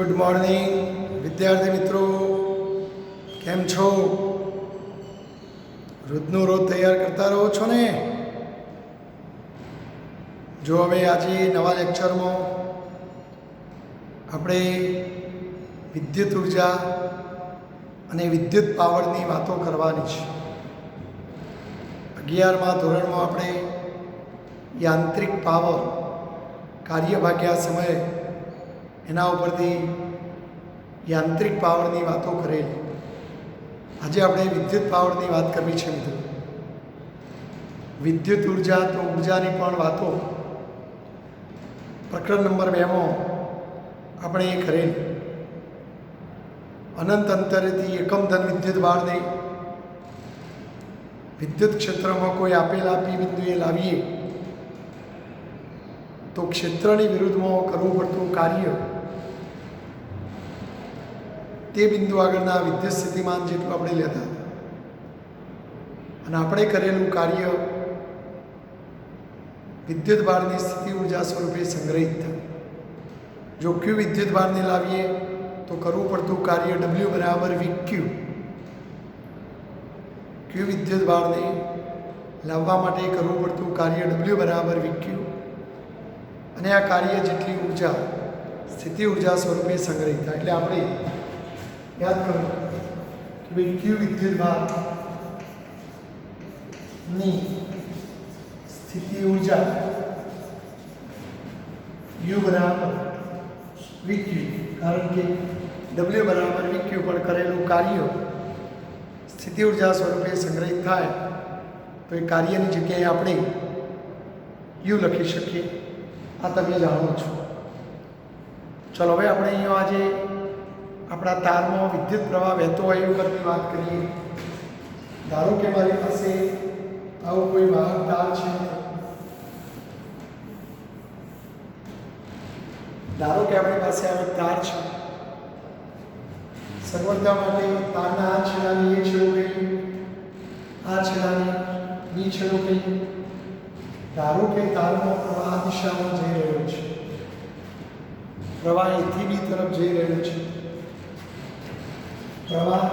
Good morning विद्यार्थी मित्रों, केम छो? रोजનું રોજ તૈયાર કરતા રહો છો ને? જો હવે આજે નવા લેક્ચરમાં આપણે વિદ્યુત ઉર્જા અને વિદ્યુત પાવરની વાતો કરવાની છે. 11મા ધોરણમાં આપણે યાંત્રિક પાવર, કાર્ય ભાગ્યા સમય, એના ઉપરથી યાંત્રિક પાવરની વાતો કરેલી. આજે આપણે વિદ્યુત પાવરની વાત કરવી છે મિત્રો. વિદ્યુત ઉર્જા તો ઉર્જાની પણ વાતો પ્રકરણ નંબર 2માં આપણે એ કરેલી. અનંત અંતરેથી એકમ ધન વિદ્યુત બહારને વિદ્યુત ક્ષેત્રમાં કોઈ આપેલા પી બિંદુએ લાવીએ તો ક્ષેત્રની વિરુદ્ધમાં કરવું પડતું કાર્ય તે બિંદુ આગળના વિદ્યુત સ્થિતિમાન જેટલું આપણે લેતા હતા. અને આપણે કરેલું કાર્ય વિદ્યુત ભારની સ્થિતિ ઉર્જા સ્વરૂપે સંગ્રહિત થાય. જો ક્યુ વિદ્યુત ભારને લાવીએ તો કરવું પડતું કાર્ય ડબલ્યુ બરાબર વીક્યુ. ક્યુ વિદ્યુત ભારને લાવવા માટે કરવું પડતું કાર્ય ડબલ્યુ બરાબર વીક્યુ. અને આ કાર્ય જેટલી ઉર્જા સ્થિતિ ઉર્જા સ્વરૂપે સંગ્રહિત થાય. એટલે આપણે યાદ કરો કે ભાઈ ક્યુ વિદ્યુત ભારની સ્થિતિ ઉર્જા યુ બરાબર વીક્યુ, કારણ કે ડબલ્યુ બરાબર વીક્યુ પર કરેલું કાર્ય સ્થિતિ ઉર્જા સ્વરૂપે સંગ્રહિત થાય તો એ કાર્યની જગ્યાએ આપણે યુ લખી શકીએ. આ તમે જાણો છો. ચલો હવે આપણે અહીંયા આજે આપણા તારમાં વિદ્યુત પ્રવાહ વહેતો હોય એ ઉપરની વાત કરીએ. ધારો કે મારી પાસે આવું કોઈ વાહક તાર છે. ધારો કે આપણી પાસે આવો તાર છે. સગવડતા માટે તારના આ છેડાની એ છેડો કહીએ, આ છેડાની બી છેડો કહીએ. ધારો કે તારનો પ્રવાહ આ દિશામાં જઈ રહ્યો છે. પ્રવાહ એથી બી તરફ જઈ રહ્યો છે. પ્રવાહ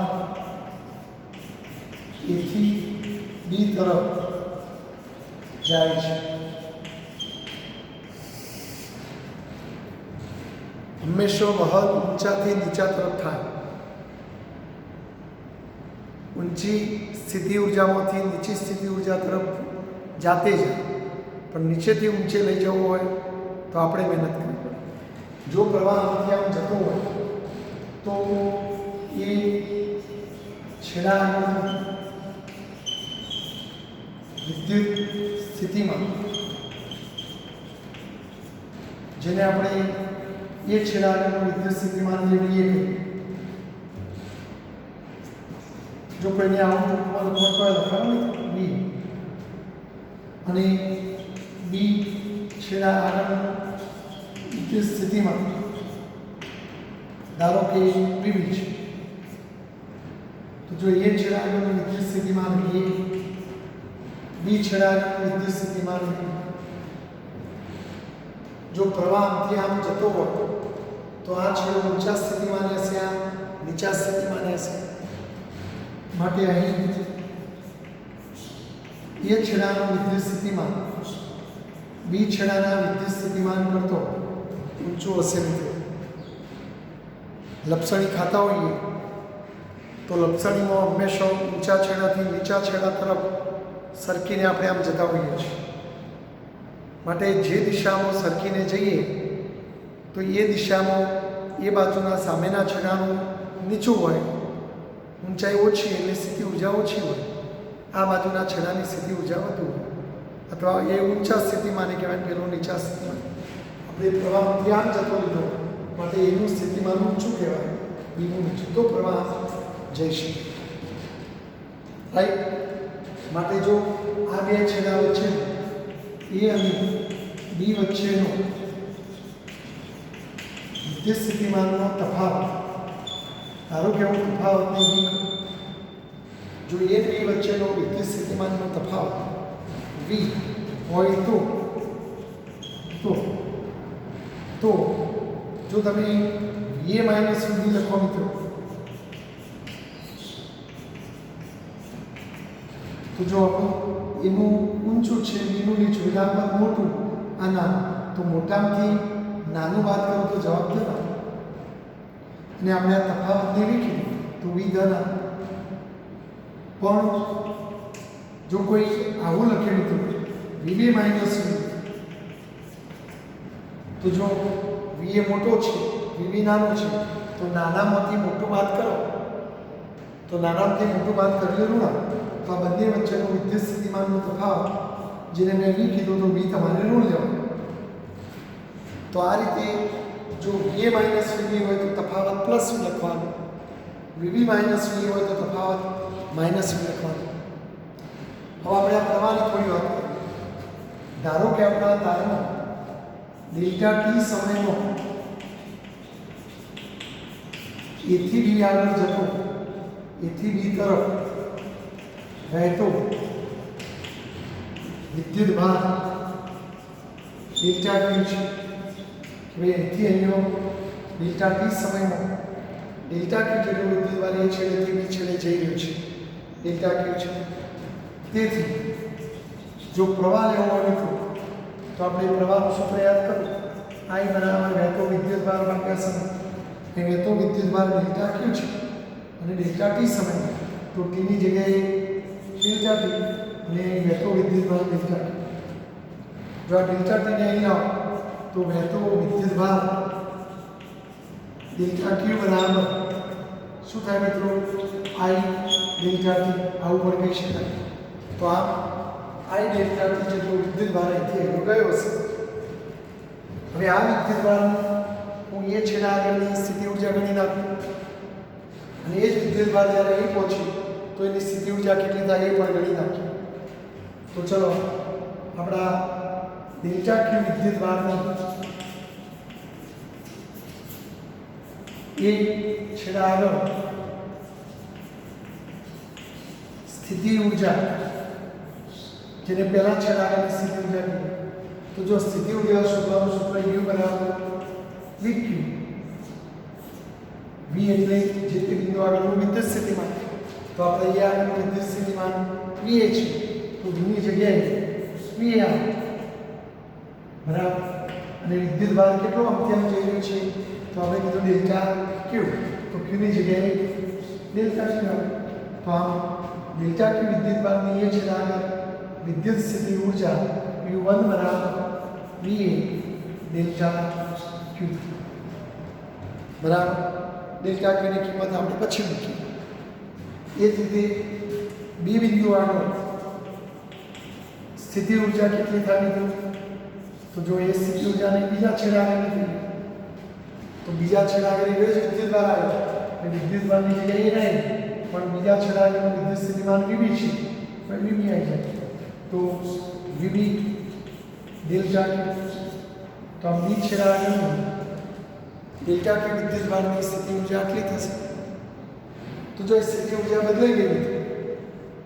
એથી બી તરફ જાય છે. હંમેશા વહન ઊંચાથી નીચા તરફ થાય. ઊંચી સ્થિતિ ઉર્જામાંથી નીચી સ્થિતિ ઉર્જા તરફ જાતે જાય. પણ નીચેથી ઊંચે લઈ જવું હોય તો આપણે મહેનત કરવી પડે. જો પ્રવાહ આમથી આમ જતો હોય તો એ છેડા વિદ્યુત સ્થિતિમાં જેને આપણે એ છેડા આગળનું વિદ્યુત સ્થિતિમાન લેવીએ. જો કોઈને આવું લખાવું બી અને બી છેડા આગળનું વિદ્યુત સ્થિતિમાં ધારો કે પીવી છે તો જો એ છેડા આગળનું વિદ્યુત સ્થિતિમાન લઈએ, બી છેડા આગળનું વિદ્યુત સ્થિતિમાન લઈએ. જો પ્રવાહ આમથી આમ જતો હોય તો આ છેડો ઊંચા સ્થિતિમાન હશે, આ નીચા સ્થિતિમાન હશે. માટે અહીં એ છેડાનું વિદ્યુત સ્થિતિમાન બી છેડાના વિદ્યુત સ્થિતિમાન કરતો ઊંચું હશે મિત્રો. લપસણી ખાતા હોઈએ તો લપસણીમાં હંમેશા ઊંચા છેડાથી નીચા છેડા તરફ સરકીને આપણે આમ જતા હોઈએ છીએ. માટે જે દિશામાં સરકીને જઈએ તો એ દિશામાં એ બાજુના સામેના છેડાનું નીચું હોય, ઊંચાઈ ઓછી એટલે સ્થિતિ ઉર્જા ઓછી હોય. આ બાજુના છેડાની સ્થિતિ ઉર્જા વધુ હોય. અથવા એ ઊંચા સ્થિતિમાને કહેવાય, પેલું નીચા સ્થિતિમાન. આપણે પ્રવાહ આમ જતો લીધો માટે એનું સ્થિતિમાન ઊંચું કહેવાય, બીનું નીચું, તો પ્રવાહ જઈ શકે. રાઈટ. માટે જો આ બે છેડા વચ્ચે એ અને બી વચ્ચેનો વિદ્યુત સ્થિતિમાનનો તફાવત, ધારો કે હું તફાવતને બી જો એ બી વચ્ચેનો વિદ્યુત સ્થિતિમાનનો તફાવત વી હોય તો જો તમે VA માઇનસ VB લખો મિત્રો. તો જો આપણું એનું ઊંચું છે, બીનું નીચું, એટલે આ મોટું, આ નાનું. તો મોટામાંથી નાનું બાદ કરો તો જવાબ કેટલો? અને આપણે આ તફાવતને લીધું તો V ધન. પણ જો કોઈ આવું લખે મિત્રો VB માઇનસ VB, તો જો VA મોટો છે, VB નાનો છે, તો નાનામાંથી મોટું બાદ કરો. તો નાનામાંથી મોટું બાદ કરેલું ના, તો આ બંને વચ્ચેનો વિદ્યુત સ્થિતિમાનનો તફાવત, જેને મેં V કીધું તો V તમારે ઋણ લેવાનું. તો આ રીતે જો VA માઇનસ VB હોય તો તફાવત પ્લસ V લખવાનું, VB માઇનસ VA હોય તો તફાવત માઇનસ V લખવાનું. હવે આપણે આ પ્રવાહની થોડી વાત કરીએ. ધારો કે આપણા તારમાં ડેલ્ટા ટી સમયમાં A થી B આગળ જતો, A થી B તરફ વહેતો વિદ્યુત ભાર ડેલ્ટા ટી છે. હવે અહીંથી અહીંયા ડેલ્ટા ટી સમયમાં ડેલ્ટા ક્યુ જેટલો વિદ્યુત ભાર એ છેડેથી બી છેડે જઈ રહ્યો છે, ડેલ્ટા ક્યુ છે. તેથી જો પ્રવાહ લેવો હોય તો આપણે પ્રવાહનું સૂત્ર યાદ કરો. I બરાબર વહેતો વિદ્યુત ભાર ભાગ્યા સમય. એ વહેતો વિદ્યુત ભાર ડેલ્ટા ક્યુ છે અને ડેલ્ટા ટી સમય, તો ટીની જગ્યાએ ડેલ્ટા ટી અને વહેતો વિદ્યુત ભાર ડેલ્ટા ક્યુ. જો આ ડેલ્ટા ટીને અહીં લાવો તો વહેતો વિદ્યુત ભાર ડેલ્ટા ક્યુ બરાબર શું થાય મિત્રો? I delta T. આવું પણ કહી શકાય. તો આ I ડેલ્ટા ટી જેટલો વિદ્યુત ભાર અહીંથી એનો ગયો હશે. હવે આ વિદ્યુત ભાર હું એ છેડા આગળની સ્થિતિ ઊર્જા ગણી નાખું, અને એ જ વિદ્યુત ભાર જ્યારે અહીં પહોંચી તો એની સ્થિતિ ઊર્જા કેટલી થાય એ પણ ગણી નાખીએ. તો ચલો આપણા ડેલ્ટા ક્યુ વિદ્યુત ભારની એ છેડા આગળ સ્થિતિ ઊર્જા, જેને પહેલા છેડા આગળની સ્થિતિ ઊર્જા કહીએ, તો જો સ્થિતિ ઊર્જા શોધવાનું સૂત્ર U બરાબર VQ. V એટલે જે તે બિંદુ આગળનું વિદ્યુત સ્થિતિમાન, તો આપણે અહીંયા આગળનું વિદ્યુત સ્થિતિમાન VA છે, તો V ની જગ્યાએ VA બરાબર. અને વિદ્યુત ભાર કેટલો અત્યારે જઈ રહ્યો છે? તો આપણે કીધું ડેલ્ટા ક્યુ, તો ક્યુ ની જગ્યાએ ડેલ્ટા ક્યુ. તો આમ ડેલ્ટા ક્યુ વિદ્યુત ભારની એ છેડા આગળ વિદ્યુત સ્થિતિ ઊર્જા U1 બરાબર VA ડેલ્ટા ક્યુ બરાબર. ડેલ્ટા ક્યુની કિંમત આપણે પછી મૂકીએ. એ જ રીતે બી બિંદુ આગળ સ્થિતિ ઊર્જા કેટલી થાય મિત્રો? તો જો એ સ્થિતિ ઊર્જાને બીજા છેડા આગળ નથી, તો બીજા છેડા આગળ એ જ વિદ્યુત ભાર આવ્યો, એટલે વિદ્યુત ભારની જગ્યાએ એ નહીં, પણ બીજા છેડા આગળનું વિદ્યુત સ્થિતિમાન VB છે, પણ VB આવી જાય. તો VB ડેલ્ટા ક્યુ. તો આ બી છેડા આગળનું ડેલ્ટા ક્યુ વિદ્યુત ભારની સ્થિતિ ઊર્જા આટલી થશે. તો જો સ્થિતિ ઊર્જા બદલાઈ ગઈ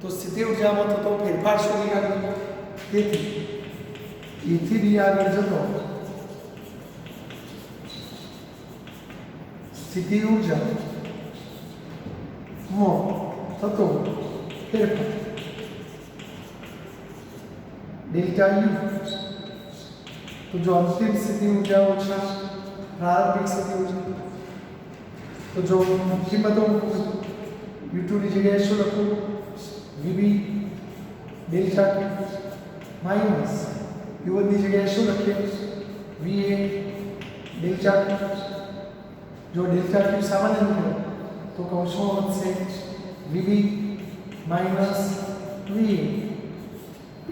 તો સ્થિતિ ઊર્જામાં થતો ફેરફાર શોધી કાઢીએ. તેથી A થી B આગળ જતો સ્થિતિ ઊર્જામાં થતો ફેરફાર ડેલ્ટા U. તો જો અંતિમ સ્થિતિ ઊર્જા ઓછા પ્રારંભિક સ્થિતિ ઊર્જા, તો જો કિંમતો U2 ની જગ્યાએ શું લખું? VB ડેલ્ટા ક્યુ માઇનસ U1 ની જગ્યાએ શું લખીએ? VA ડેલ્ટા ક્યુ. જો ડેલ્ટા ક્યુ સામાન્ય નીકળે તો કૌંસમાં વધશે VB minus VA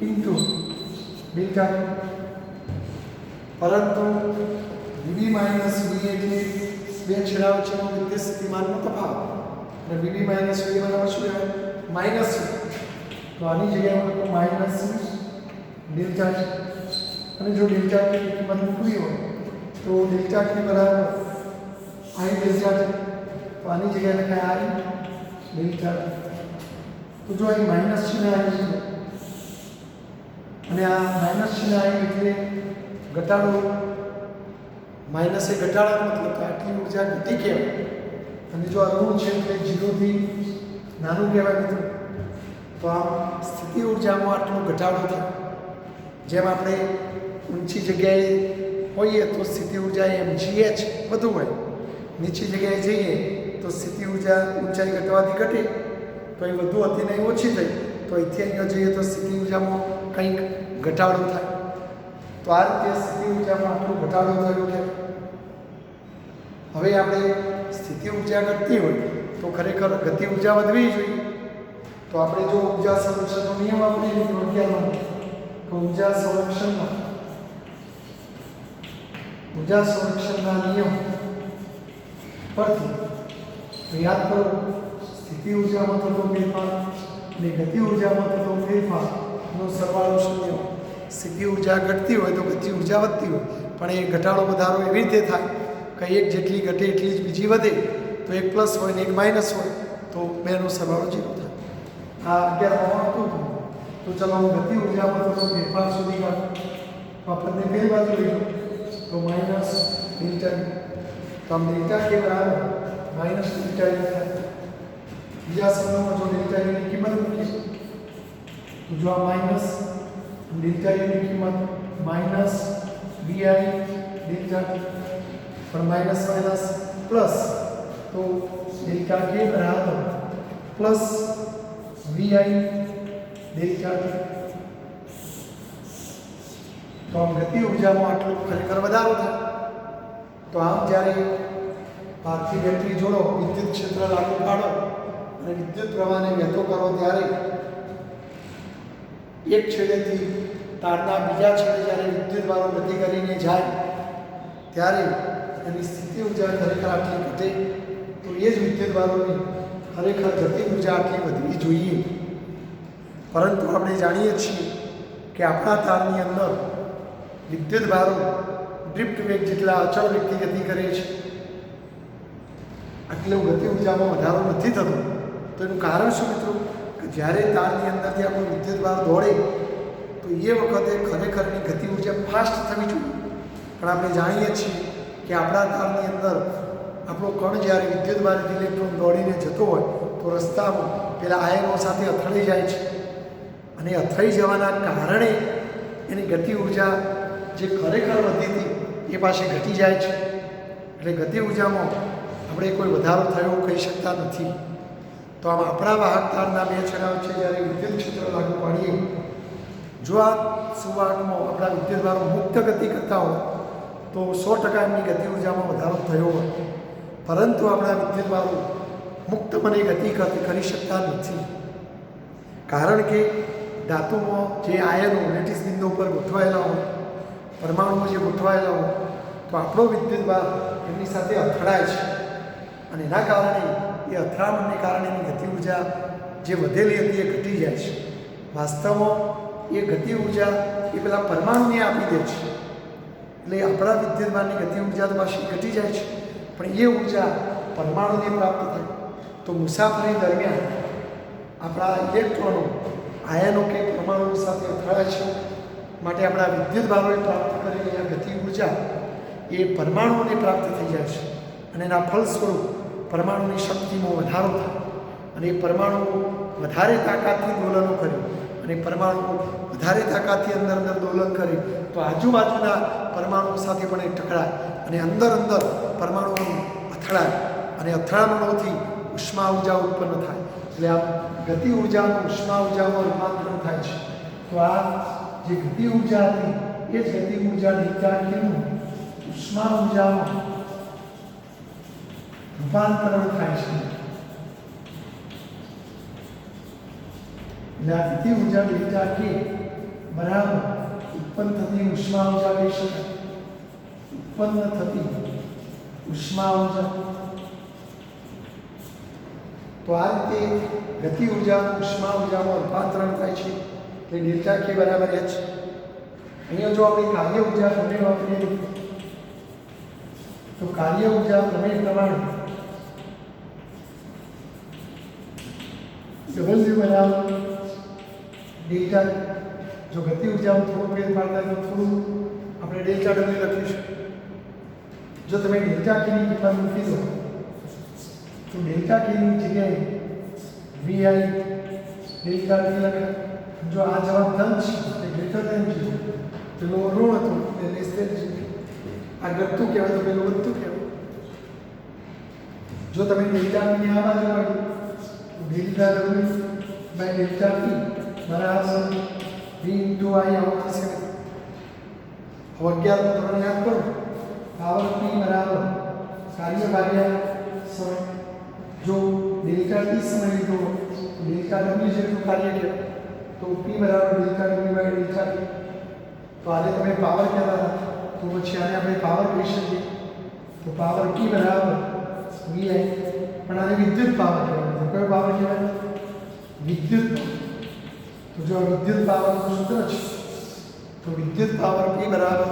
into delta ક્યુ. પરંતુ VB માઇનસ VA એટલે બે છેડા વચ્ચેનો વિદ્યુત સ્થિતિમાનનો તફાવત, અને VB માઇનસ VA બરાબર શું કહેવાય? માઇનસ. તો આની જગ્યાએ હું લખું માઇનસ ડેલ્ટા ક્યુ. અને જો ડેલ્ટા ક્યુની કિંમત મૂકવી હોય તો ડેલ્ટા ક્યુ બરાબર I ડેલ્ટા ક્યુ. તો આની જગ્યાએ લખાય I ડેલ્ટા ક્યુ. તો જો અહીં માઇનસ ચિહ્ન આવ્યું છે, અને આ માઇનસ ચિહ્ન આવ્યું એટલે ઘટાડો માઇનસ એ ઘટાડાનો મતલબ તો આટલી ઉર્જા ઘટી કહેવાય, અને જો આ ઋણ છે એટલે 0થી નાનું કહેવાય મિત્રો. તો આમ સ્થિતિ ઉર્જામાં આટલો ઘટાડો થાય. જેમ આપણે ઊંચી જગ્યાએ હોઈએ તો સ્થિતિ ઉર્જા mgh વધુ હોય, નીચી જગ્યાએ જઈએ તો સ્થિતિ ઉર્જા ઊંચાઈ ઘટવાથી ઘટે, તો એ વધુ હતી ને ઓછી થઈ, તો અહીંથી અહીંયા જઈએ તો સ્થિતિ ઉર્જામાં કંઈક ઘટાડો થાય. તો આ રીતે સ્થિતિ ઉર્જામાં આટલો ઘટાડો થયો કે હવે આપણે સ્થિતિ ઉર્જા ઘટતી હોય તો ખરેખર ગતિ ઉર્જા વધવી જોઈએ. તો આપણે જો ઉર્જા સંરક્ષણનો નિયમ વાપરીએ તો અગિયારમાં ઉર્જા સંરક્ષણના નિયમ પરથી યાદ કરો, સ્થિતિ ઉર્જામાં થતો ફેરફાર અને ગતિ ઉર્જામાં થતો ફેરફારનો સરવાળો શૂન્ય. સ્થિતિ ઉર્જા ઘટતી હોય તો ગતિ ઉર્જા વધતી હોય, પણ એ ઘટાડો વધારો એવી રીતે થાય કે એક જેટલી ઘટે એટલી જ બીજી વધે, તો એક પ્લસ હોય ને એક માઇનસ હોય તો બેનો સરવાળો 0 થાય. આ 11માં હતું. તો ચલો હું ગતિ ઉર્જામાં થતો ફેરફાર સુધી કાઢું. તો આપણને કઈ બાજુ લઈ તો માઇનસ ડેલ્ટા. તો આમ ડેલ્ટા કે બરાબર માઇનસ ડેલ્ટા થાય. બીજા શબ્દોમાં જો ડેલ્ટા ની કિંમત મૂકીએ તો જો આ માઇનસ ડેલ્ટા ની કિંમત માઇનસ bi ડેલ્ટા, પણ માઇનસ માઇનસ પ્લસ, તો ડેલ્ટા કે બરાબર પ્લસ vi ડેલ્ટા. તો આમ ગતિ ઉર્જામાં આટલો ખરેખર વધારો થાય. તો આમ જ્યારે ભાગથી બેટરી જોડો, વિદ્યુત ક્ષેત્ર લાગુ પાડો અને વિદ્યુત પ્રવાહને વહેતો કરો, ત્યારે એક છેડેથી તારના બીજા છેડે જ્યારે વિદ્યુત વાળો ગતિ કરીને જાય ત્યારે એની સ્થિતિ ઉર્જા ખરેખર આટલી ઘટે, તો એ જ વિદ્યુત વાળોની ખરેખર ગતિ ઉર્જા આટલી વધવી જોઈએ. પરંતુ આપણે જાણીએ છીએ કે આપણા તારની અંદર વિદ્યુત ભારો ડ્રિફ્ટ વેગ જેટલા અચળ વેગથી ગતિ કરે છે, એટલે ગતિ ઉર્જામાં વધારો નથી થતો. તો એનું કારણ શું મિત્રો? કે જ્યારે તારની અંદરથી આપણો વિદ્યુત ભાર દોડે તો એ વખતે ખરેખર એની ગતિ ઉર્જા ફાસ્ટ થવી જોઈએ. પણ આપણે જાણીએ છીએ કે આપણા તારની અંદર આપણો કણ જ્યારે વિદ્યુત ભારથી ઇલેક્ટ્રોન દોડીને જતો હોય તો રસ્તામાં પેલા આયનો સાથે અથડાઈ જાય છે, અને અથડાઈ જવાના કારણે એની ગતિ ઉર્જા જે ખરેખર વધી હતી એ પાસે ઘટી જાય છે. એટલે ગતિ ઉર્જામાં આપણે કોઈ વધારો થયો કહી શકતા નથી. તો આમ આપણા વાહક તારના બે છેડા વચ્ચે જ્યારે વિદ્યુત ક્ષેત્ર લાગુ પાડીએ, જો આ સુવાહકમાં આપણા વિદ્યુત ભારો મુક્ત ગતિ કરતા હોય તો 100% એમની ગતિ ઉર્જામાં વધારો થયો હોય, પરંતુ આપણા વિદ્યુત ભારો મુક્તપણે ગતિ કરી શકતા નથી. કારણ કે ધાતુમાં જે આયનો લેટિસ બિંદુ ઉપર ગોઠવાયેલા હોય, પરમાણુઓ જે ગોઠવાયેલા હોય, તો આપણો વિદ્યુત ભાર એમની સાથે અથડાય છે, અને એના કારણે એ અથડામણને કારણે એની ગતિ ઉર્જા જે વધેલી હતી એ ઘટી જાય છે. વાસ્તવમાં એ ગતિ ઉર્જા એ પેલા પરમાણુને આપી દે છે, એટલે આપણા વિદ્યુત ભારની ગતિ ઉર્જા તો પાછી ઘટી જાય છે, પણ એ ઉર્જા પરમાણુને પ્રાપ્ત થાય. તો મુસાફરી દરમિયાન આપણા ઇલેક્ટ્રોનો આયનો કે પરમાણુ સાથે અથડાય છે, માટે આપણા વિદ્યુત ભારોએ પ્રાપ્ત કરેલી આ ગતિ ઉર્જા એ પરમાણુઓને પ્રાપ્ત થઈ જાય છે, અને એના ફળ સ્વરૂપ પરમાણુની શક્તિમાં વધારો થાય, અને એ પરમાણુ વધારે તાકાતથી દોલનો કરે, અને પરમાણુ વધારે તાકાતથી અંદર દોલન કરે તો આજુબાજુના પરમાણુઓ સાથે પણ એ ટકરાય, અને અંદર પરમાણુઓ અથડાય, અને અથડામણોથી ઉષ્મા ઉર્જા ઉત્પન્ન થાય. એટલે આ ગતિ ઉર્જાનું ઉષ્મા ઉર્જામાં રૂપાંતરણ થાય છે. તો આ જે ગતિ ઉર્જા હતી એ જ ગતિ ઉર્જા ડેલ્ટાનું ઉષ્મા ઉર્જામાં રૂપાંતરણ થાય છે. એટલે આ ગતિ ઉર્જા ડેલ્ટા કે બરાબર ઉત્પન્ન થતી ઉષ્મા ઉર્જા કહી શકાય. ઉત્પન્ન થતી ઉષ્મા ઉર્જા. તો આ રીતે ગતિ ઉર્જાનું ઉષ્મા ઉર્જામાં રૂપાંતરણ થાય છે. એટલે ડેલ્ટા કે બરાબર h. અહીંયા જો આપણે કાર્ય ઉર્જા પ્રમેય વાપરીએ તો કાર્ય ઉર્જા પ્રમેય પ્રમાણે W બરાબર ડેલ્ટા. જો ગતિ ઉર્જામાં થોડો ફેરફાર થાય તો થોડું આપણે ડેલ્ટા W લખીશું. જો તમે ડેલ્ટા કેની કિંમત મૂકી દો તો ડેલ્ટા કેની જગ્યાએ વીઆઈ ડેલ્ટા ટી લખાય. જો આ જવાબ ધન છે એટલે ગ્રેટર ધેન છે, પેલો ઋણ હતું એટલે લેસ ધેન છે. આ ઘટતું કહેવાય તો પેલું વધતું કહેવાય. જો તમે ડેલ્ટા ની આ બાજુ વાળી delta W by delta T બરાબર વી ઇન્ટુ આઈ આવું થશે. હવે 11 ધોરણ યાદ કરો, પાવર પી બરાબર કાર્ય ભાગ્યા સમય. જો ડેલ્ટા ટી સમય લીધો ડેલ્ટા ડબલ્યુ જેટલું કાર્ય કહેવાય તો પી બરાબર delta W by delta T. તો આને તમે પાવર કહેતા હતા તો પછી આને આપણે પાવર કહી શકીએ. તો પાવર પી બરાબર વીઆઈ, પણ આને વિદ્યુત પાવર કહેવાય. તો કયો પાવર કહેવાય? વિદ્યુત. તો જો વિદ્યુત પાવરનું સૂત્ર છે તો વિદ્યુત પાવર પી બરાબર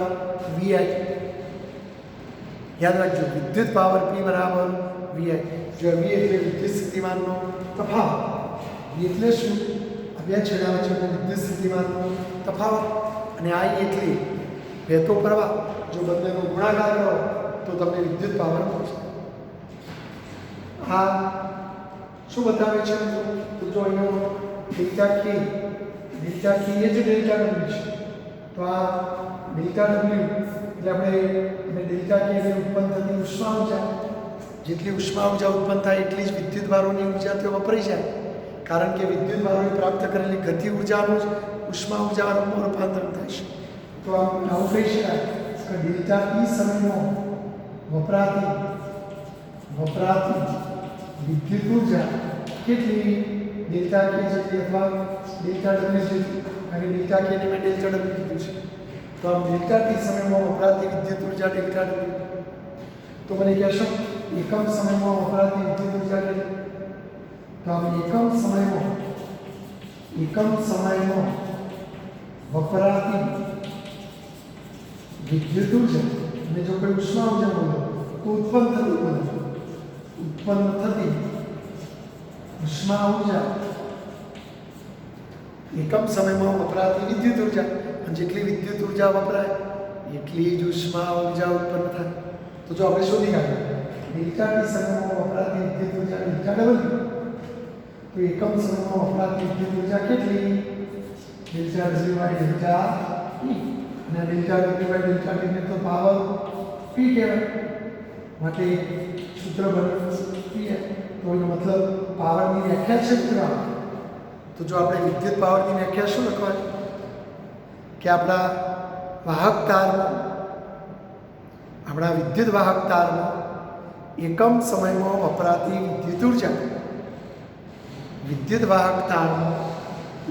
વીઆઈ. યાદ રાખજો, વિદ્યુત પાવર પી બરાબર વીઆઈ. જો વી એટલે વિદ્યુત સ્થિતિમાનનો તફાવત. વી એટલે શું? આ બે છેડા વચ્ચેનો વિદ્યુત સ્થિતિમાનનો તફાવત. અને આઈ એટલે વહેતો પ્રવાહ. જો બંનેનો ગુણાકાર કરો તો તમને વિદ્યુત પાવર મળશે. આ શું બતાવે છે? તો જો અહીંયા ડેલ્ટા કે એ જ ડેલ્ટા ડબલ્યુ છે. તો આ ડેલ્ટા ડબલ્યુ એટલે આપણે ડેલ્ટા કે ઉત્પન્ન થતી ઉષ્મા ઊર્જા, જેટલી ઉષ્મા ઊર્જા ઉત્પન્ન થાય એટલી જ વિદ્યુત ભારોની ઊર્જા તે વપરાઈ જાય. કારણ કે વિદ્યુત ભારોએ પ્રાપ્ત કરેલી ગતિ ઊર્જાનું જ ઉષ્મા ઊર્જામાં રૂપાંતરણ થાય છે. તો આવું કહી શકાય કે ડેલ્ટા ટી સમયમાં વપરાતી વિદ્યુત ઊર્જા કેટલી? ડેલ્ટા કે જેટલી અથવા ડેલ્ટા ડબલ્યુ જેટલી. અને ડેલ્ટા કે ને મેં ડેલ્ટા ડબલ્યુ કીધું છે. તો આમ ડેલ્ટા ટી સમયમાં વપરાતી વિદ્યુત ઊર્જા ડેલ્ટા ડબલ્યુ. તો મને કહેશો એકમ સમયમાં વપરાતી વિદ્યુત ઊર્જા કેટલી? તો આમ એકમ સમયમાં વપરાતી વિદ્યુત ઊર્જા અને જો કોઈ ઉષ્મા ઊર્જા બોલો તો ઉત્પન્ન થતી ઉષ્મા ઊર્જા એકમ સમયમાં વપરાતી વિદ્યુત ઊર્જા. અને જેટલી વિદ્યુત ઊર્જા વપરાય એટલી જ ઉષ્મા ઊર્જા ઉત્પન્ન થાય. તો જો આપણે શોધી કાઢીએ ડેલ્ટા ટી સમયમાં વપરાતી વિદ્યુત ઊર્જા ડેલ્ટા ડબલ્યુ. તો એકમ સમયમાં વપરાતી વિદ્યુત ઊર્જા કેટલી? Delta W by delta T. અને delta W by delta T તો પાવર પી કહેવાય. માટે સૂત્ર બન્યું પી. તો એનો મતલબ પાવરની વ્યાખ્યા છે મિત્રો. તો જો આપણે વિદ્યુત પાવરની વ્યાખ્યા શું લખવાની કે આપણા વિદ્યુત વાહક તારમાં એકમ સમયમાં વપરાતી વિદ્યુત ઊર્જા વિદ્યુત વાહક તારમાં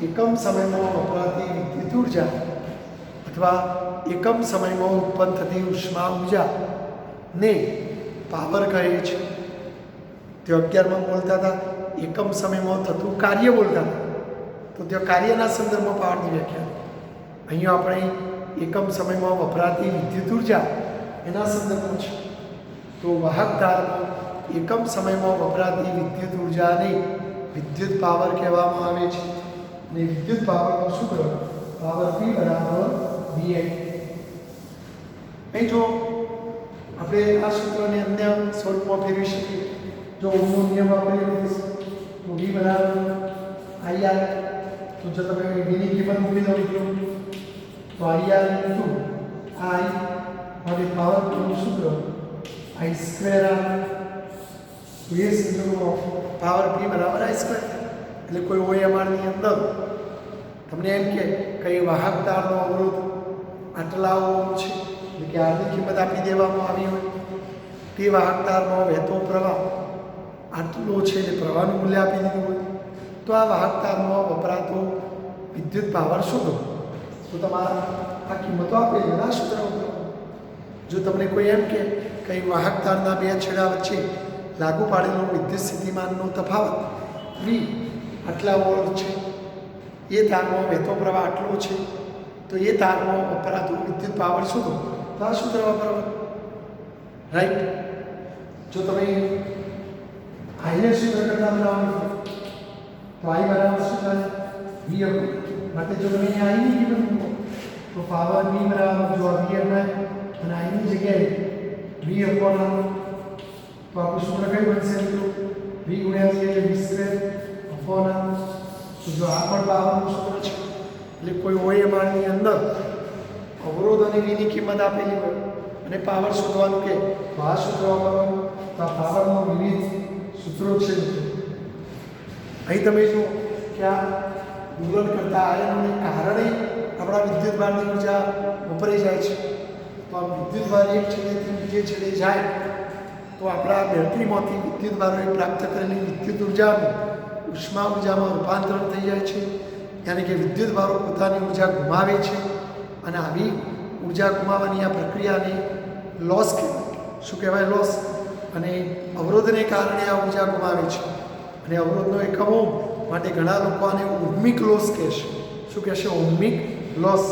એકમ સમયમાં વપરાતી વિદ્યુત ઊર્જા અથવા એકમ સમયમાં ઉત્પન્ન થતી ઉષ્મા ઊર્જા ને પાવર કહે છે. તે 11માં બોલતા હતા એકમ સમયમાં થતું કાર્ય બોલતા હતા. તો ત્યાં કાર્યના સંદર્ભમાં પાવરની વ્યાખ્યા. અહીંયા આપણે એકમ સમયમાં વપરાતી વિદ્યુત ઊર્જા એના સંદર્ભમાં છે. તો વાહક તારમાં એકમ સમયમાં વપરાતી વિદ્યુત ઊર્જાને વિદ્યુત પાવર કહેવામાં આવે છે. અને વિદ્યુત પાવરનું સૂત્ર પાવર પી બરાબર વીઆઈ. અહીં જો આપણે આ સૂત્રને અન્ય સ્વરૂપમાં ફેરવી શકીએ. જો ઓહમનો નિયમ વાપરીએ તો વી બરાબર આઈઆર. તો જો તમે વીની કિંમત મૂકી દો મિત્રો તો આઈઆર ઇન્ટુ આઈ અને પાવરનું સૂત્ર આઈ સ્ક્વેર આર. તો એ સંદર્ભમાં પાવર પી બરાબર આઈ સ્ક્વેર. એટલે કોઈ ઓએમઆરની અંદર તમને એમ કે કઈ વાહક તારનો અવરોધ આટલા ઓમ છે એટલે કે આરની કિંમત આપી દેવામાં આવી હોય. તે વાહક તારમાં વહેતો પ્રવાહ આટલો છે એટલે પ્રવાહનું મૂલ્ય આપી દીધું હોય તો આ વાહક તારમાં વપરાતો વિદ્યુત પાવર શોધો. તો તમારા આ કિંમતો આપેલી બધા સૂત્ર વપરાવો. જો તમને કોઈ એમ કે કઈ વાહક તારના બે છેડા વચ્ચે લાગુ પાડેલો વિદ્યુત સ્થિતિમાનનો તફાવત વી આટલા વોલ્ટ છે, એ તારમાં વહેતો પ્રવાહ આટલો છે, તો એ તારમાં વપરાતો વિદ્યુત પાવર શોધો. તો આ સૂત્ર વાપરવાનું. રાઈટ. જો તમે આઈને સૂત્ર કરતા બનાવવાનું તો આઈ બરાબર શું થાય? V upon. માટે જો તમે આઈની કિંમત મૂકો તો પાવર વી બરાબર જો વી અને આઈની જગ્યાએ વી અપોન આર, તો આપણું સૂત્ર કઈ બનશે મિત્રો? વી ગુણ્યા વી એટલે વી સ્ક્વેર અપોન આર. તો જો આ પણ પાવરનું સૂત્ર છે, એટલે કોઈ ઓએમઆરની અંદર અવરોધ અને વીની કિંમત આપેલી હોય અને પાવર શોધવાનું કે તો આ સૂત્ર વાપરવાનું. તો આ પાવરના વિવિધ સૂત્રો છે. અહીં તમે જુઓ કે આ દૂરણ કરતા આયનોને કારણે આપણા વિદ્યુતભારની ઉર્જા વપરાઈ જાય છે. તો આ વિદ્યુતભાર એક છેડેથી બીજે છેડે જાય તો આપણા બેટરીમાંથી વિદ્યુતભારોએ પ્રાપ્ત કરેલી વિદ્યુત ઉર્જાનું ઉષ્મા ઉર્જામાં રૂપાંતરણ થઈ જાય છે. યાની કે વિદ્યુતભારો પોતાની ઉર્જા ગુમાવે છે અને આવી ઉર્જા ગુમાવવાની આ પ્રક્રિયાને લોસ કહેવાય. શું કહેવાય? લોસ. અને અવરોધને કારણે આ ઉર્જા ગુમાવે છે અને અવરોધનો એકમ ઓમ, માટે ઘણા લોકો આને ઓહમિક લોસ કહેશે. શું કહેશે? Ohmic loss.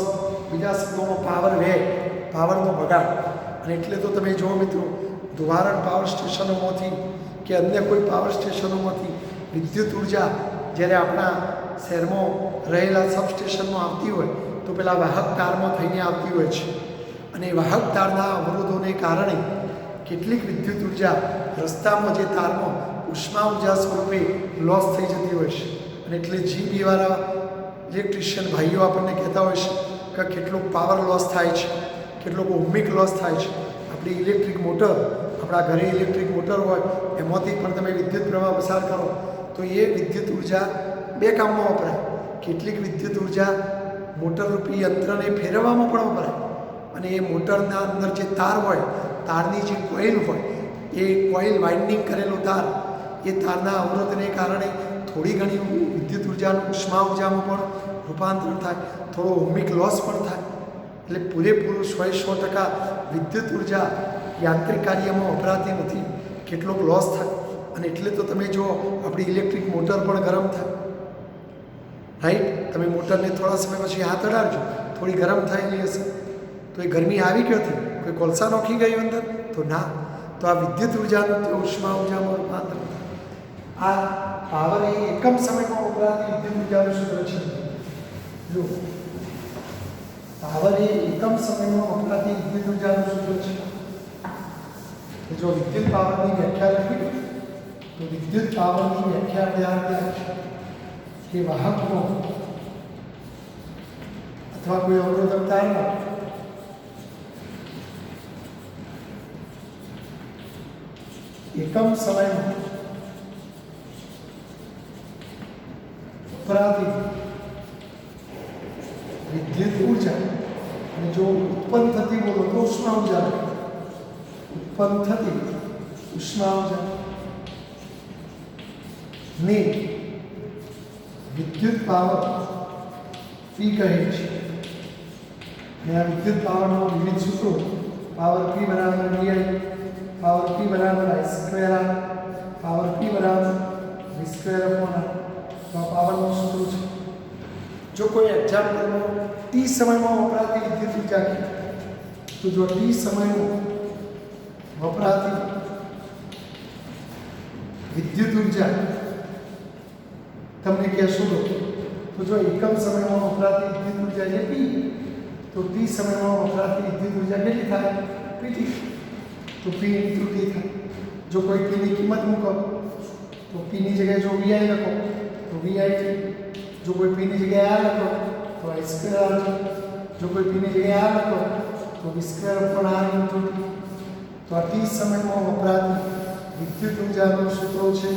બીજા શબ્દોમાં પાવર વ્યય, પાવરનો બગાડ. અને એટલે તો તમે જુઓ મિત્રો, ધોવારણ પાવર સ્ટેશનોમાંથી કે અન્ય કોઈ પાવર સ્ટેશનોમાંથી વિદ્યુત ઉર્જા જ્યારે આપણા શહેરમાં રહેલા સબસ્ટેશનમાં આવતી હોય તો પેલા વાહક તારમાં થઈને આવતી હોય છે. અને વાહક તારના અવરોધોને કારણે કેટલીક વિદ્યુત ઉર્જા રસ્તામાં જે તારમાં ઉષ્મા ઉર્જા સ્વરૂપે લોસ થઈ જતી હોય છે. અને એટલે જીબીવાળા ઇલેક્ટ્રિશિયન ભાઈઓ આપણને કહેતા હોય છે કે કેટલોક પાવર લોસ થાય છે, કેટલોક ઓહમિક લોસ થાય છે. આપણી ઇલેક્ટ્રિક મોટર, આપણા ઘરે ઇલેક્ટ્રિક મોટર હોય એમાંથી પણ તમે વિદ્યુત પ્રવાહ પસાર કરો તો એ વિદ્યુત ઉર્જા બે કામમાં વપરાય. કેટલીક વિદ્યુત ઉર્જા મોટરરૂપી યંત્રને ફેરવવામાં પણ વપરાય અને એ મોટરના અંદર જે તાર હોય, તારની જે કોઇલ હોય, એ કોઇલ વાઇન્ડિંગ કરેલો તાર, એ તારના અવરોધને કારણે થોડી ઘણી વિદ્યુત ઉર્જાનું ઉષ્મા ઉર્જામાં પણ રૂપાંતરણ થાય, થોડો ઓહમિક લોસ પણ થાય. એટલે પૂરેપૂરું 100% વિદ્યુત ઉર્જા યાંત્રિક કાર્યમાં વપરાતી નથી, કેટલોક લોસ થાય. અને એટલે તો તમે જુઓ આપણી ઇલેક્ટ્રિક મોટર પણ ગરમ થાય, રાઈટ? તમે મોટરને થોડા સમય પછી હાથ અડાડજો, થોડી ગરમ થયેલી હશે તો એ ગરમી આવી ક્યાંથી? કોઈ કોલસા નોખી ગયું અંદર? તો ના. તો આ વિદ્યુત ઉર્જાનું તે ઉષ્મા ઉર્જામાં રૂપાંતર થાય. આ પાવર એ એકમ સમયમાં વપરાતી વિદ્યુત ઉર્જાનું સૂત્ર છે. જો પાવર એ એકમ સમયમાં વપરાતી વિદ્યુત ઉર્જાનું સૂત્ર છે. જો વિદ્યુત પાવરની વ્યાખ્યા લખી તો વિદ્યુત પાવરની વ્યાખ્યા આપણે કે વાહકનો અથવા કોઈ અવરોધક તારનો એકમ સમયમાં વપરાતી વિદ્યુત ઉર્જા, અને જો ઉત્પન્ન થતી બોલો તો ઉષ્મા ઉર્જા, ઉત્પન્ન થતી ઉષ્મા ઉર્જા ને વિદ્યુત પાવર પી કહે છે. અને આ વિદ્યુત પાવરનો વિવિધ સૂત્રો, પાવર પી બરાબર વીઆઈ, પાવર પી બરાબર I square R, power P બરાબર વી સ્ક્વેર અપોન આર. તો આ પાવરનું સૂત્ર છે. જો કોઈ એક્ઝામ્પલમાં ટી સમયમાં વપરાતી વિદ્યુત ઉર્જા કે તો જો ટી સમયમાં વપરાતી વિદ્યુત ઉર્જા તમને કહેશું તો જો એકમ સમયમાં વપરાતી વિદ્યુત ઉર્જા જે પી, તો ટી સમયમાં વપરાતી વિદ્યુત ઉર્જા કેટલી થાય? પીટી. તો પી ઇન્ટુ ટી થાય. જો કોઈ પીની કિંમત મૂકો તો પીની જગ્યાએ જો વીઆઈ લખો તો વીઆઈ છે. જો કોઈ પીની જગ્યાએ આર લખો તો આઈ સ્ક્વેર આર છે. જો કોઈ પીની જગ્યાએ આર લખો તો V square upon R into T. તો આ ટી સમયમાં વપરાતી વિદ્યુત ઉર્જાનું સૂત્રો છે.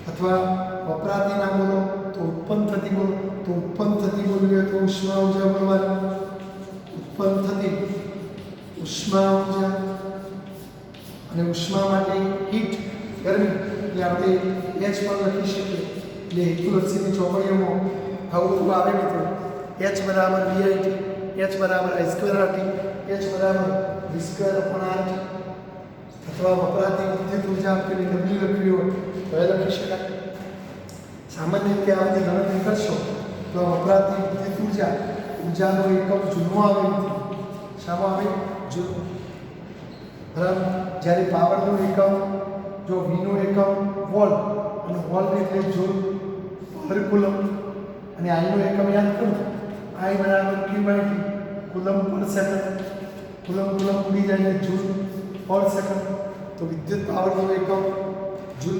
અથવા વપરાતી ના બોલો તો ઉત્પન્ન થતી બોલો, તો ઉત્પન્ન થતી બોલીએ તો ઉષ્મા ઉર્જા બોલવાની. ઉત્પન્ન થતી ઉષ્મા ઉર્જા, અને ઉષ્મા માટે હીટ, ગરમી, એટલે આપણે એચ પણ લખી શકીએ. એટલે હેતુલક્ષીની ચોપડીઓમાં આવું આવે મિત્રો, એચ બરાબર વીઆઈટી, એચ બરાબર આઈ સ્ક્વેર આરટી, એચ બરાબર વી સ્ક્વેર અપોન આરટી. અથવા વપરાતી વિદ્યુત ઉર્જા આપેલી ડબલ્યુ લખવી હોય તો એ લખી શકાય. સામાન્ય રીતે આ બધી ગણતરી કરશો તો વપરાતી વિદ્યુત ઉર્જાનો એકમ જૂનો આવે નથી. શામાં આવે? જૂનો. બરાબર. જ્યારે પાવરનો એકમ, જો વીનો એકમ વોલ્ટ, અને વોલ્ટ એટલે જૂલ પર કુલમ, અને આઈનો એકમ યાદ કરો, આઈ બરાબર ક્યુ બાય ટી, કુલમ પર સેકન્ડ. કુલમ ઉડી જાય જૂલ પર સેકન્ડ. તો વિદ્યુત પાવરનો એકમ જૂલ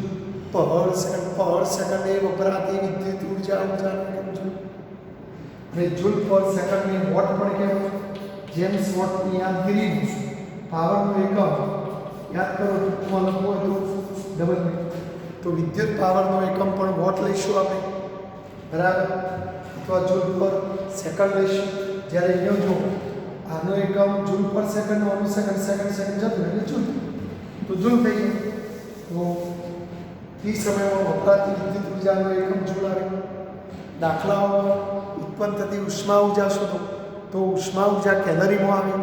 પર સેકન્ડ. પર સેકન્ડે વપરાતી વિદ્યુત ઉર્જાનું એકમ જૂલ. અને જૂલ પર સેકન્ડને વોટ પણ કહેવાય. જેમ્સ વોટની યાદગીરી પાવરનો એકમ યાદ કરો, ટૂંકમાં લખવો હોય તો ડબલ. તો વિદ્યુત પાવરનો એકમ પણ વોટ લઈશું આપણે, બરાબર, અથવા જૂલ પર સેકન્ડ લઈશું. જ્યારે અહીંયા જો આનો એકમ જૂલ પર સેકન્ડ, આનું સેકન્ડ જતું એટલે જૂલ, તો જૂલ થઈ જાય. તો તે સમયમાં વપરાતી વિદ્યુત ઉર્જાનો એકમ જૂલ આવે. દાખલાઓમાં ઉત્પન્ન થતી ઉષ્મા ઉર્જા શોધો, તો ઉષ્મા ઉર્જા કેલરીમાં આવે,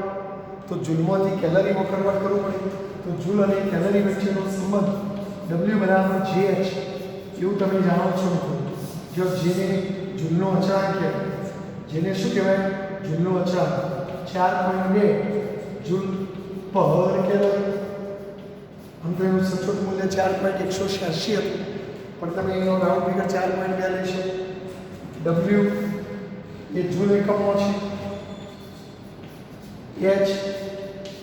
તો જૂલમાંથી કેલરીમાં કન્વર્ટ કરવું પડે. તો જૂલ અને કેલરી વચ્ચેનો સંબંધ W બરાબર JH એવું તમે જાણો છો મિત્રો. જો જેને જૂલનો અચળાંક કહેવાય, જેને શું કહેવાય, જૂલનો અચળાંક 4.2 જૂલ પર કેલરી. આમ તો એનું સચોટ મૂલ્ય 4.186 હતું, પણ તમે એનો રાઉન્ડ ફિગર 4.2 લેશો. W એ જૂલ એકમમાં છે, H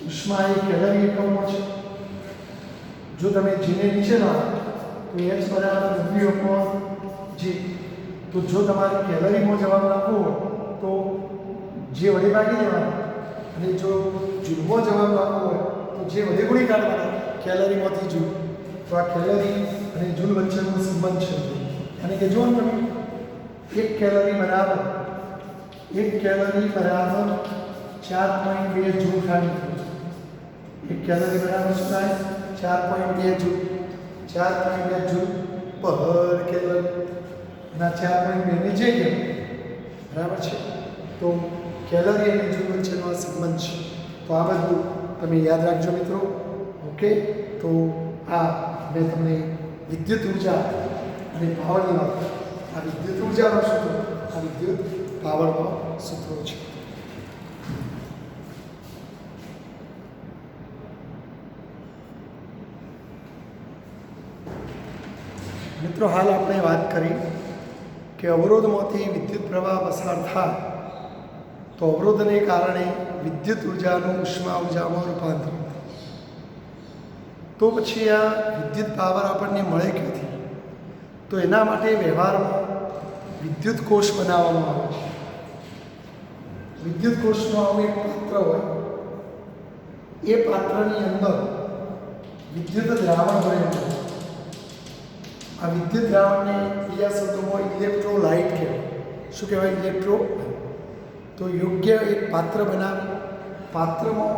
ઉષ્મા એ કેલરી એકમમાં છે. જો તમે જેને નીચે લાવો તો H બરાબર W/G. તો જો તમારે કેલરીમાં જવાબ લખવો હોય તો જે વડે ભાગી દેવાનો, અને જો જૂલમાં જવાબ લખવો હોય તો જે વડે ગુણી કાઢવાનો કેલરીમાંથી જૂલ. તો આ કેલરી અને જૂલ વચ્ચેનો સંબંધ છે. અને કે જો તમે 1 કેલરી બરાબર 4.2 જૂલ ખાલી. 1 કેલરી બરાબર શું થાય? 4.2 જૂલ. 4.2 જૂલ પર કેલરી. ના 4.2 ની જગ્યાએ, બરાબર છે. તો કેલરી અને જૂલ વચ્ચેનો આ સંબંધ છે. તો આ બધું તમે યાદ રાખજો મિત્રો. ઓકે, તો આ મેં તમને વિદ્યુત ઉર્જા અને પાવરની વાત. આ વિદ્યુત ઉર્જાનો સૂત્રો, આ વિદ્યુત પાવરનો સૂત્રો છે. મિત્રો, હાલ આપણે વાત કરી કે અવરોધમાંથી વિદ્યુત પ્રવાહ પસાર થાય તો અવરોધને કારણે વિદ્યુત ઉર્જાનું ઉષ્મા ઉર્જામાં રૂપાંતર. તો પછી આ વિદ્યુત પાવર આપણને મળે ક્યાંથી? તો એના માટે વ્યવહારમાં વિદ્યુત કોષ બનાવવામાં આવે છે. વિદ્યુત કોષનું આવું એક પાત્ર હોય, એ પાત્રની અંદર વિદ્યુત દ્રાવણ ભરેલું હોય. આ વિદ્યુત દ્રાવણને બીજા શબ્દોમાં ઇલેક્ટ્રોલાઇટ કહેવાય. શું કહેવાય? ઇલેક્ટ્રો. તો યોગ્ય એક પાત્ર બનાવી, પાત્રમાં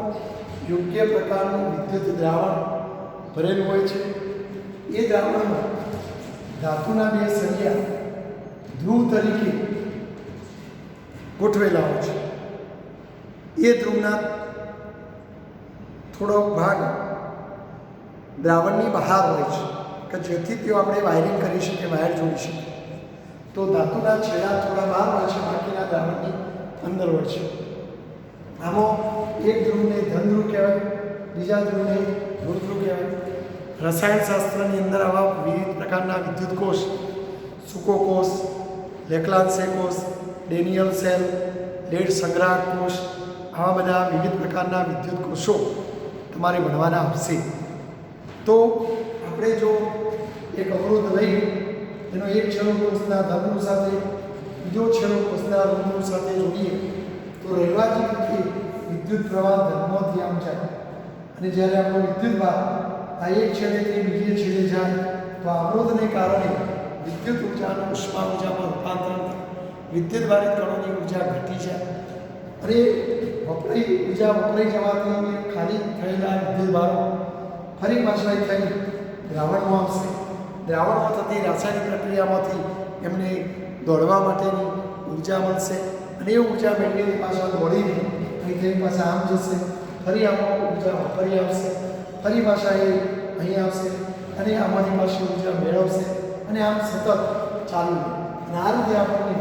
યોગ્ય પ્રકારનું વિદ્યુત દ્રાવણ ભરેલું હોય છે. એ દ્રાવણમાં ધાતુના 2 સળિયા ધ્રુવ તરીકે ગોઠવેલા હોય છે. એ ધ્રુવના થોડો ભાગ દ્રાવણની બહાર હોય છે કે જેથી તેઓ આપણે વાયરિંગ કરી શકીએ, વાયર જોડી શકીએ. તો ધાતુના છેડા થોડા બહાર હોય છે, બાકીના દ્રાવણની અંદર હોય છે. આમાં એક ધ્રુવને ધન ધ્રુવ કહેવાય, બીજા ધ્રુવને ઋણ ધ્રુવ કહેવાય. રસાયણશાસ્ત્રની અંદર આવા વિવિધ પ્રકારના વિદ્યુત કોષ, સૂકો કોષ, લેક્લાન્સે કોષ, ડેનિયલ સેલ, લેડ સંગ્રાહક કોષ, આવા બધા વિવિધ પ્રકારના વિદ્યુત કોષો તમારે ભણવાના આવશે. તો આપણે જો એક અવરોધ લઈ એનો એક છેડો કોષના ધન સાથે બીજો છેડો કોષના ઋણ સાથે જોડીએ તો રહેવાથી વિદ્યુત પ્રવાહ ધનમાંથી આમ જાય. અને જ્યારે આપણો વિદ્યુત ભાર આ એક છેડેથી બીજે છેડે જાય તો અવરોધને કારણે વિદ્યુત ઉર્જાનું ઉષ્મા ઉર્જામાં રૂપાંતર થાય. વિદ્યુત ભારિત કણોની ઉર્જા ઘટી જાય અને ઉર્જા વપરાઈ જવાથી ખાલી થયેલા વિદ્યુત ભારો ફરી પાછા થઈ દ્રાવણમાં આવશે. દ્રાવણમાં થતી રાસાયણિક પ્રક્રિયામાંથી એમને દોડવા માટેની ઉર્જા મળશે અને એ ઉર્જા મેળવીને પાછા દોડીને અહીંથી પાછા આમ જશે, ફરી આમાં ઉર્જા વાપરી આવશે, ફરી પાછા એ અહીં આવશે અને આમાંથી પાછી ઉર્જા મેળવશે અને આમ સતત ચાલુ. અને આ રીતે આપણને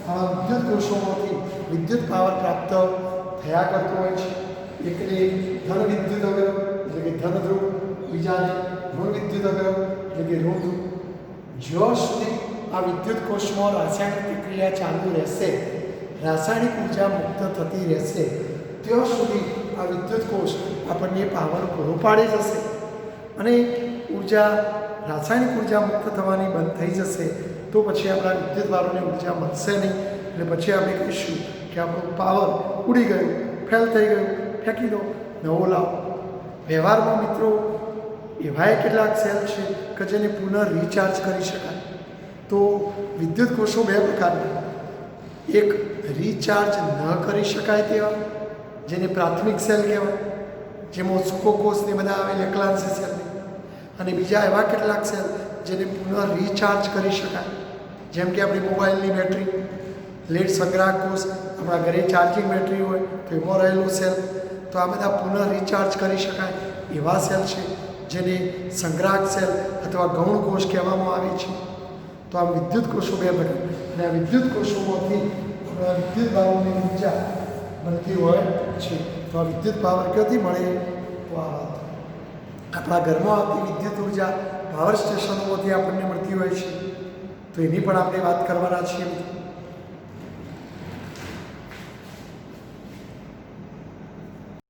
આવા વિદ્યુત કોષોમાંથી વિદ્યુત પાવર પ્રાપ્ત થયા કરતો હોય છે. એકને ધન વિદ્યુત અવયવ એટલે કે ધન ધ્રુવ, બીજાને ઋણ વિદ્યુત અવયવ એટલે કે ઋણ ધ્રુવ. જ્યાં સુધી આ વિદ્યુત કોષમાં રાસાયણિક પ્રક્રિયા ચાલુ રહેશે, રાસાયણિક ઉર્જા મુક્ત થતી રહેશે, ત્યાં સુધી આ વિદ્યુત કોષ આપણને પાવર પૂરો પાડી જશે અને ઉર્જા રાસાયણિક ઉર્જા મુક્ત થવાની બંધ થઈ જશે તો પછી આપણા વિદ્યુત વારોને ઉર્જા મળશે નહીં એટલે પછી આપણે કહીશું કે આપણું પાવર ઉડી ગયું, ફેલ થઈ ગયું, ફેંકી દો, નવો લાવો. વ્યવહારમાં મિત્રો એવા કેટલાક સેલ છે કે જેને પુનઃ રિચાર્જ કરી શકાય. તો વિદ્યુત કોષો બે પ્રકારના, એક રિચાર્જ ન કરી શકાય તેવા જેને પ્રાથમિક સેલ કહેવાય, જેમાં સૂકો કોષને બધા આવે એકલાંશી સેલને, અને બીજા એવા કેટલાક સેલ જેને પુનઃ રિચાર્જ કરી શકાય, જેમ કે આપણી મોબાઈલની બેટરી, લેડ સંગ્રાહક કોષ, આપણા ઘરે ચાર્જિંગ બેટરી હોય તો એમાં રહેલું સેલ. તો આ બધા પુનઃ રિચાર્જ કરી શકાય એવા સેલ છે જેને સંગ્રાહક સેલ અથવા ગૌણ કોષ કહેવામાં આવે છે. તો આ વિદ્યુત કોષો બે પ્રકાર, અને આ વિદ્યુત કોષોમાંથી વિદ્યુત ભારોની ઉર્જા મળતી હોય છે. તો આ વિદ્યુત પાવર ક્યાંથી મળે? તો આ વાત આપણા ઘરમાં આવતી વિદ્યુત ઉર્જા પાવર સ્ટેશનોમાંથી આપણને મળતી હોય છે. તો એની પણ આપણે વાત કરવાના છીએ.